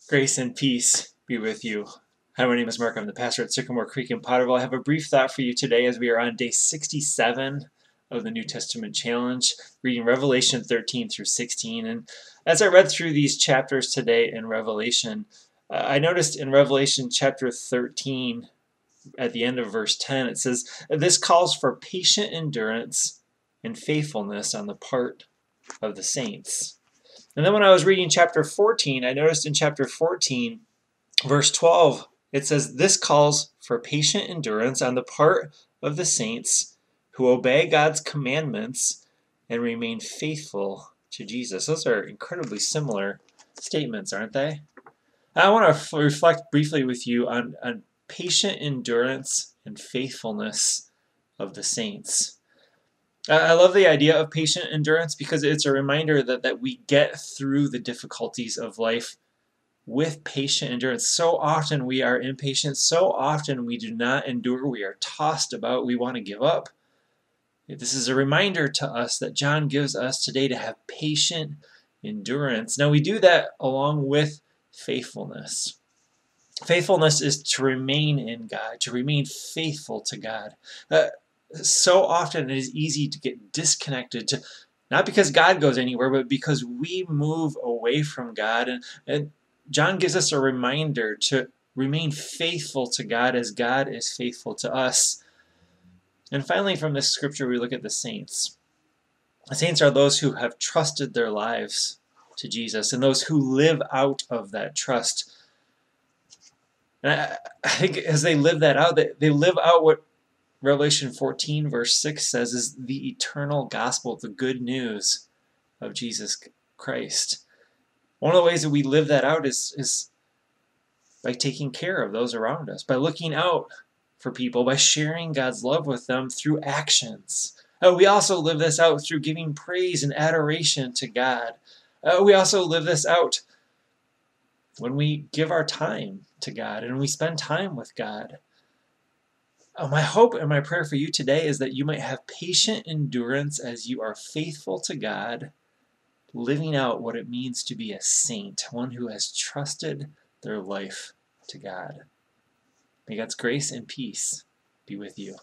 Grace and peace be with you. Hi, my name is Mark. I'm the pastor at Sycamore Creek in Potterville. I have a brief thought for you today as we are on day 67 of the New Testament Challenge, reading Revelation 13 through 16. And as I read through these chapters today in Revelation, I noticed in Revelation chapter 13, at the end of verse 10, it says, "This calls for patient endurance and faithfulness on the part of the saints." And then when I was reading chapter 14, I noticed in chapter 14, verse 12, it says, "This calls for patient endurance on the part of the saints who obey God's commandments and remain faithful to Jesus." Those are incredibly similar statements, aren't they? I want to reflect briefly with you on patient endurance and faithfulness of the saints. I love the idea of patient endurance because it's a reminder that we get through the difficulties of life with patient endurance. So often we are impatient. So often we do not endure. We are tossed about. We want to give up. This is a reminder to us that John gives us today to have patient endurance. Now we do that along with faithfulness. Faithfulness is to remain in God, to remain faithful to God. So often it is easy to get disconnected, not because God goes anywhere, but because we move away from God. And John gives us a reminder to remain faithful to God as God is faithful to us. And finally, from this scripture, we look at the saints. The saints are those who have trusted their lives to Jesus and those who live out of that trust. And I think as they live that out, they live out what Revelation 14 verse 6 says is the eternal gospel, the good news of Jesus Christ. One of the ways that we live that out is by taking care of those around us, by looking out for people, by sharing God's love with them through actions. We also live this out through giving praise and adoration to God. We also live this out when we give our time to God and we spend time with God. My hope and my prayer for you today is that you might have patient endurance as you are faithful to God, living out what it means to be a saint, one who has trusted their life to God. May God's grace and peace be with you.